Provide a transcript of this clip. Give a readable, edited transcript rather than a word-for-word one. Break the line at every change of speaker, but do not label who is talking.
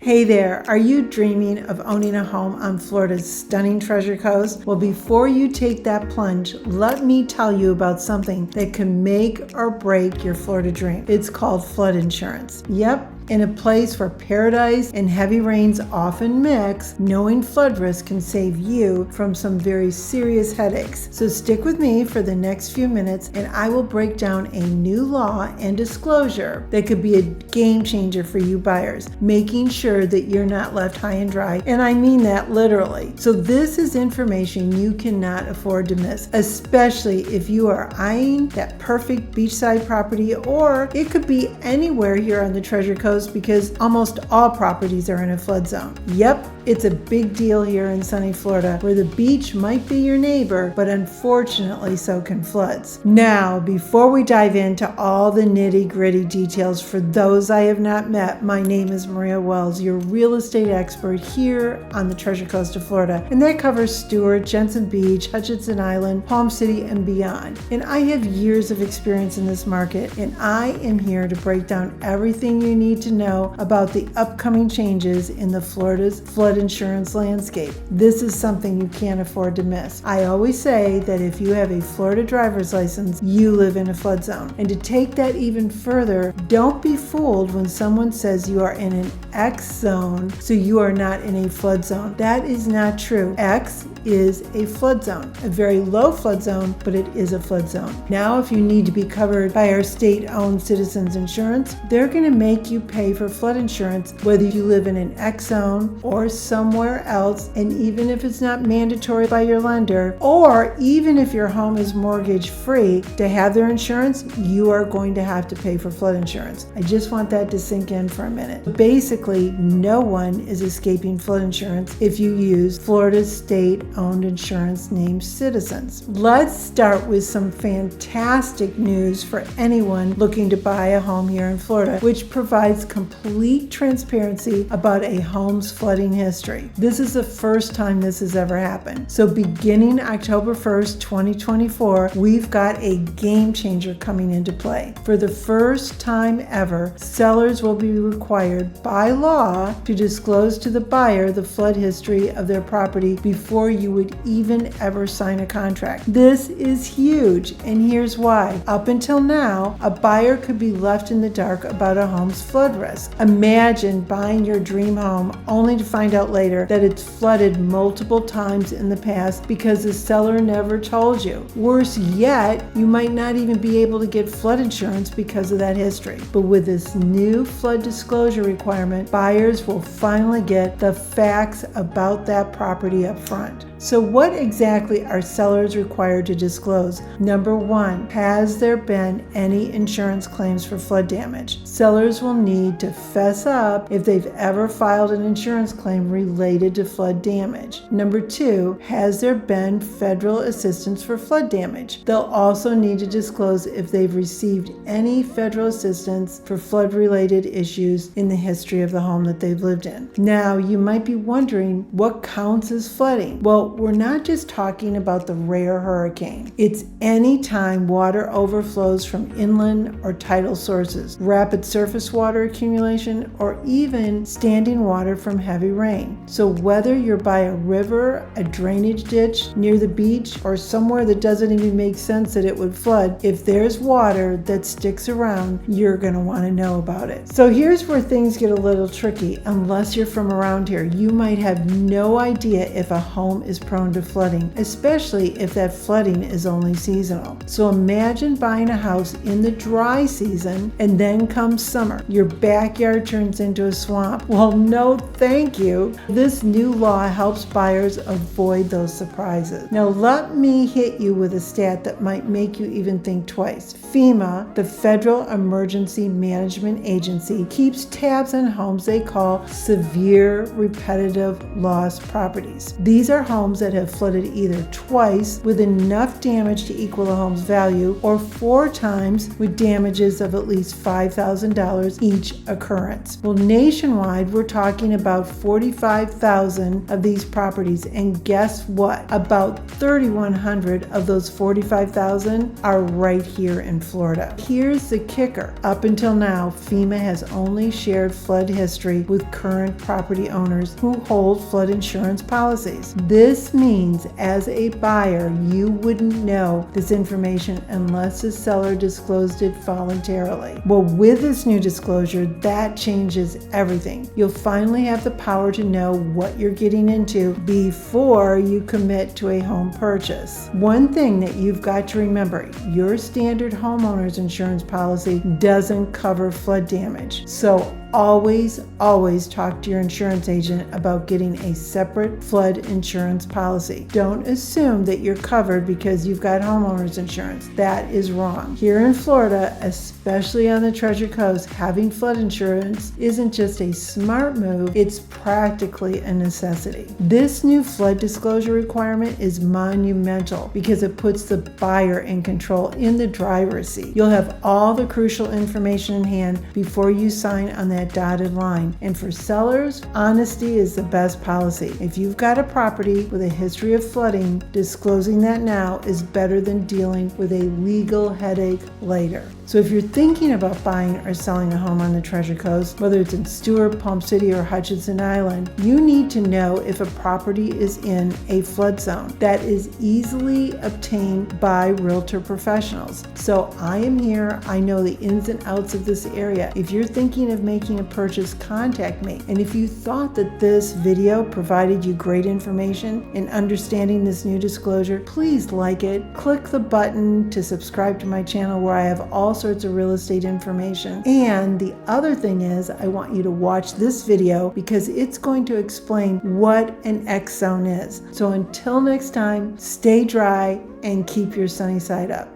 Hey there, are you dreaming of owning a home on Florida's stunning Treasure Coast? Well, before you take that plunge, let me tell you about something that can make or break your Florida dream. It's called flood insurance. Yep. In a place where paradise and heavy rains often mix, knowing flood risk can save you from some very serious headaches. So stick with me for the next few minutes and I will break down a new law and disclosure that could be a game changer for you buyers, making sure that you're not left high and dry, and I mean that literally. So this is information you cannot afford to miss, especially if you are eyeing that perfect beachside property, or it could be anywhere here on the Treasure Coast, because almost all properties are in a flood zone. Yep, it's a big deal here in sunny Florida, where the beach might be your neighbor, but unfortunately so can floods. Now, before we dive into all the nitty-gritty details for those I have not met, my name is Maria Wells, your real estate expert here on the Treasure Coast of Florida, and that covers Stewart, Jensen Beach, Hutchinson Island, Palm City, and beyond. And I have years of experience in this market, and I am here to break down everything you need to know about the upcoming changes in the Florida's flood insurance landscape. This is something you can't afford to miss. I always say that if you have a Florida driver's license, you live in a flood zone. And to take that even further, don't be fooled when someone says you are in an X zone, so you are not in a flood zone. That is not true. X is a flood zone, a very low flood zone, but it is a flood zone. Now, if you need to be covered by our state-owned Citizens Insurance, they're going to make you pay for flood insurance whether you live in an X zone or somewhere else, and even if it's not mandatory by your lender, or even if your home is mortgage free, to have their insurance, you are going to have to pay for flood insurance. I just want that to sink in for a minute. Basically, no one is escaping flood insurance if you use Florida's state-owned insurance named Citizens. Let's start with some fantastic news for anyone looking to buy a home here in Florida, which provides complete transparency about a home's flooding history. This is the first time this has ever happened. So beginning October 1st, 2024, we've got a game changer coming into play. For the first time ever, sellers will be required by law to disclose to the buyer the flood history of their property before you would even ever sign a contract. This is huge, and here's why. Up until now, a buyer could be left in the dark about a home's flood risk. Imagine buying your dream home only to find out later that it's flooded multiple times in the past because the seller never told you. Worse yet, you might not even be able to get flood insurance because of that history. But with this new flood disclosure requirement, buyers will finally get the facts about that property up front. So what exactly are sellers required to disclose? Number one, has there been any insurance claims for flood damage? Sellers will need to fess up if they've ever filed an insurance claim related to flood damage. Number two, has there been federal assistance for flood damage? They'll also need to disclose if they've received any federal assistance for flood-related issues in the history of the home that they've lived in. Now, you might be wondering, what counts as flooding? Well, we're not just talking about the rare hurricane. It's any time water overflows from inland or tidal sources, rapid surface water accumulation, or even standing water from heavy rain. So whether you're by a river, a drainage ditch near the beach, or somewhere that doesn't even make sense that it would flood, if there's water that sticks around, you're going to want to know about it. So here's where things get a little tricky. Unless you're from around here, you might have no idea if a home is prone to flooding, especially if that flooding is only seasonal. So imagine buying a house in the dry season, and then comes summer, your backyard turns into a swamp. Well, no thank you. This new law helps buyers avoid those surprises. Now let me hit you with a stat that might make you even think twice. FEMA, the Federal Emergency Management Agency, keeps tabs on homes they call severe repetitive loss properties. These are homes homes that have flooded either twice with enough damage to equal a home's value or 4 times with damages of at least $5,000 each occurrence. Well, nationwide, we're talking about 45,000 of these properties, and guess what? About 3,100 of those 45,000 are right here in Florida. Here's the kicker. Up until now, FEMA has only shared flood history with current property owners who hold flood insurance policies. This means as a buyer, you wouldn't know this information unless the seller disclosed it voluntarily. Well, with this new disclosure, that changes everything. You'll finally have the power to know what you're getting into before you commit to a home purchase. One thing that you've got to remember, your standard homeowners insurance policy doesn't cover flood damage. So always talk to your insurance agent about getting a separate flood insurance policy. Don't assume that you're covered because you've got homeowners insurance. That is wrong. Here in Florida, especially on the Treasure Coast, having flood insurance isn't just a smart move, it's practically a necessity. This new flood disclosure requirement is monumental because it puts the buyer in control, in the driver's seat. You'll have all the crucial information in hand before you sign on that dotted line. And for sellers, honesty is the best policy. If you've got a property with a history of flooding, disclosing that now is better than dealing with a legal headache later. So if you're thinking about buying or selling a home on the Treasure Coast, whether it's in Stewart, Palm City, or Hutchinson Island, you need to know if a property is in a flood zone. That is easily obtained by realtor professionals. So I am here. I know the ins and outs of this area. If you're thinking of making a purchase, contact me. And if you thought that this video provided you great information in understanding this new disclosure, please like it. Click the button to subscribe to my channel where I have all sorts of real estate information. And the other thing is, I want you to watch this video because it's going to explain what an X zone is. So until next time, stay dry and keep your sunny side up.